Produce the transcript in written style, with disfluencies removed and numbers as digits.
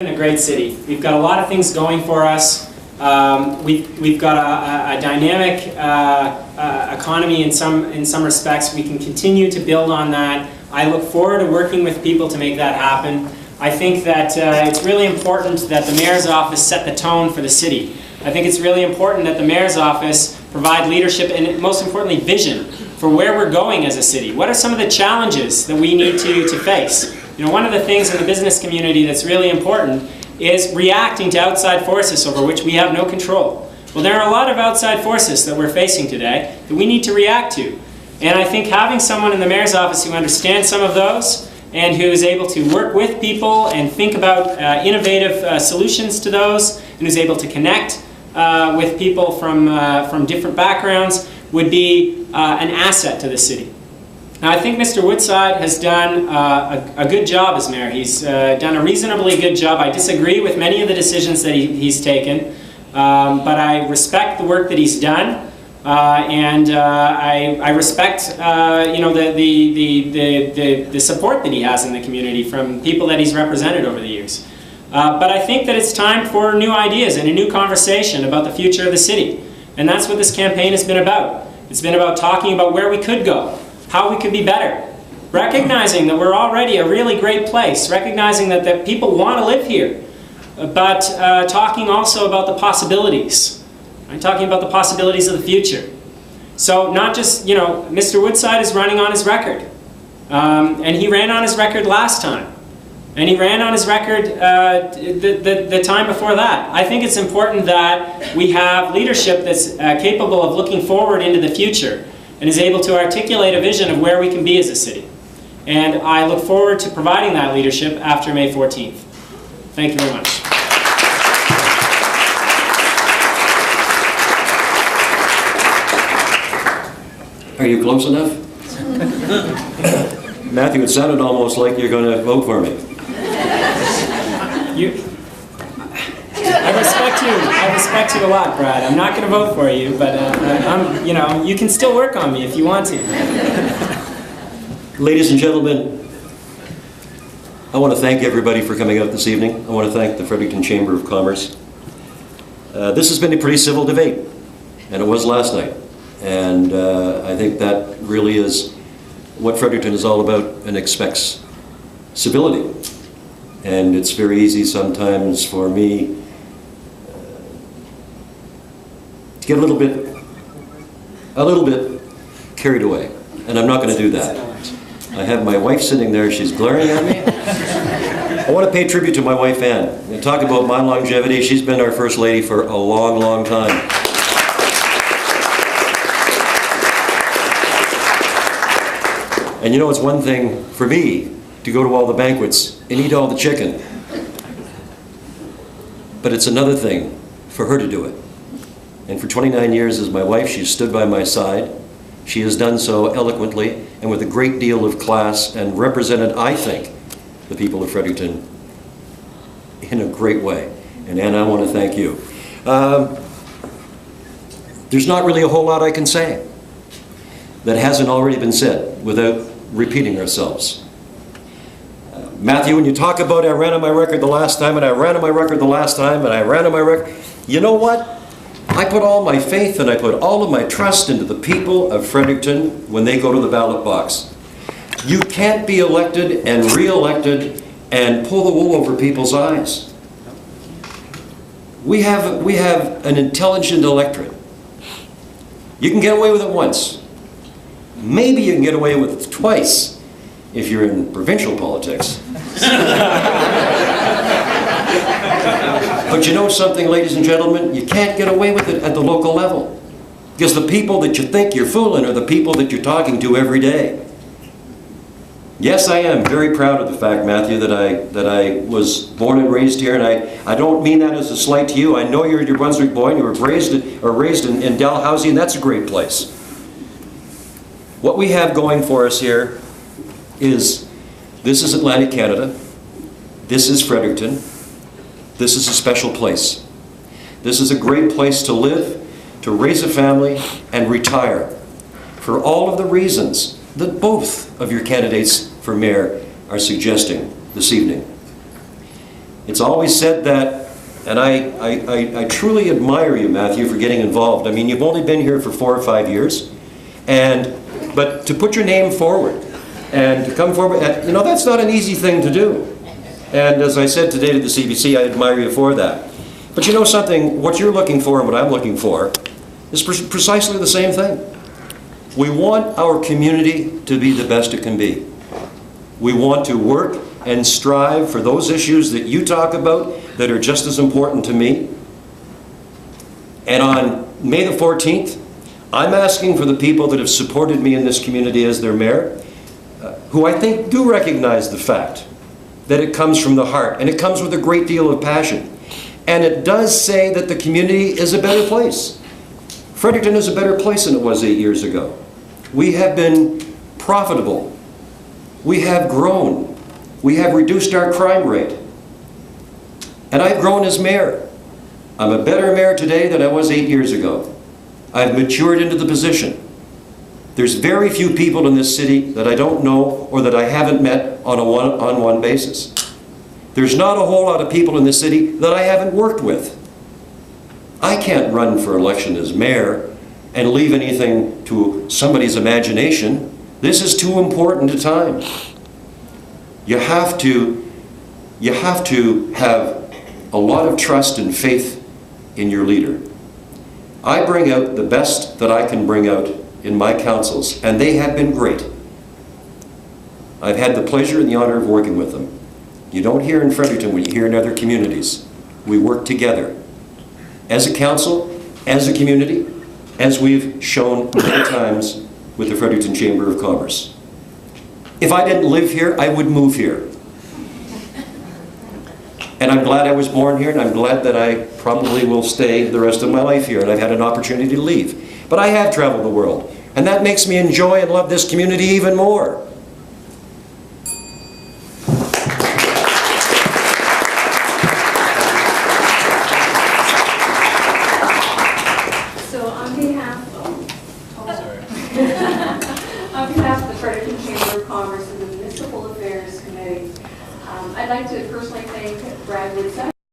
In a great city. We've got a lot of things going for us. We've got a dynamic economy in some respects. We can continue to build on that. I look forward to working with people to make that happen. I think that it's really important that the Mayor's office set the tone for the city. I think it's really important that the Mayor's office provide leadership and, most importantly, vision for where we're going as a city. What are some of the challenges that we need to face? You know, one of the things in the business community that's really important is reacting to outside forces over which we have no control. Well, there are a lot of outside forces that we're facing today that we need to react to. And I think having someone in the Mayor's office who understands some of those and who is able to work with people and think about innovative solutions to those, and who's able to connect with people from different backgrounds would be an asset to the city. Now, I think Mr. Woodside has done a good job as mayor. He's done a reasonably good job. I disagree with many of the decisions that he's taken, but I respect the work that he's done, and I respect you know, the support that he has in the community from people that he's represented over the years. But I think that it's time for new ideas and a new conversation about the future of the city, and that's what this campaign has been about. It's been about talking about where we could go, how we could be better, recognizing that we're already a really great place, recognizing that people want to live here, but talking also about the possibilities, right? Talking about the possibilities of the future. So not just, you know, Mr. Woodside is running on his record, and he ran on his record last time, and he ran on his record the time before that. I think it's important that we have leadership that's capable of looking forward into the future and is able to articulate a vision of where we can be as a city. And I look forward to providing that leadership after May 14th. Thank you very much. Are you close enough? Matthew, it sounded almost like you're going to vote for me. I respect you a lot, Brad. I'm not going to vote for you, but you know, you can still work on me if you want to. Ladies and gentlemen, I want to thank everybody for coming out this evening. I want to thank the Fredericton Chamber of Commerce. This has been a pretty civil debate, and it was last night. And I think that really is what Fredericton is all about and expects: civility. And it's very easy sometimes for me to get a little bit carried away, and I'm not going to do that. I have my wife sitting there, she's glaring at me. I want to pay tribute to my wife Ann and talk about my longevity. She's been our First Lady for a long, long time. And you know, it's one thing for me to go to all the banquets and eat all the chicken, but it's another thing for her to do it. And for 29 years as my wife, she's stood by my side. She has done so eloquently and with a great deal of class, and represented, I think, the people of Fredericton in a great way. And Anna, I want to thank you. There's not really a whole lot I can say that hasn't already been said without repeating ourselves. Matthew, when you talk about I ran on my record the last time, and I ran on my record the last time, and I ran on my record, you know what? I put all my faith and I put all of my trust into the people of Fredericton when they go to the ballot box. You can't be elected and re-elected and pull the wool over people's eyes. We have an intelligent electorate. You can get away with it once. Maybe you can get away with it twice if you're in provincial politics. But you know something, ladies and gentlemen? You can't get away with it at the local level, because the people that you think you're fooling are the people that you're talking to every day. Yes, I am very proud of the fact, Matthew, that I was born and raised here, and I don't mean that as a slight to you. I know you're a New Brunswick boy, and you were raised in Dalhousie, and that's a great place. What we have going for us here is, this is Atlantic Canada, this is Fredericton, this is a special place. This is a great place to live, to raise a family, and retire, for all of the reasons that both of your candidates for mayor are suggesting this evening. It's always said that, and I truly admire you, Matthew, for getting involved. I mean, you've only been here for 4 or 5 years, but to put your name forward and to come forward, you know, that's not an easy thing to do. And as I said today to the CBC, I admire you for that. But you know something, what you're looking for and what I'm looking for is precisely the same thing. We want our community to be the best it can be. We want to work and strive for those issues that you talk about that are just as important to me. And on May the 14th, I'm asking for the people that have supported me in this community as their mayor, who I think do recognize the fact that it comes from the heart, and it comes with a great deal of passion. And it does say that the community is a better place. Fredericton is a better place than it was 8 years ago. We have been profitable. We have grown. We have reduced our crime rate. And I've grown as mayor. I'm a better mayor today than I was 8 years ago. I've matured into the position. There's very few people in this city that I don't know or that I haven't met on a one-on-one basis. There's not a whole lot of people in this city that I haven't worked with. I can't run for election as mayor and leave anything to somebody's imagination. This is too important a time. You have to have a lot of trust and faith in your leader. I bring out the best that I can bring out in my councils, and they have been great. I've had the pleasure and the honor of working with them. You don't hear in Fredericton what you hear in other communities. We work together as a council, as a community, as we've shown many times with the Fredericton Chamber of Commerce. If I didn't live here, I would move here. And I'm glad I was born here, and I'm glad that I probably will stay the rest of my life here, and I've had an opportunity to leave. But I have traveled the world, and that makes me enjoy and love this community even more. So on behalf of the Fredericton Chamber of Commerce and the Municipal Affairs Committee, I'd like to personally thank Brad Woodson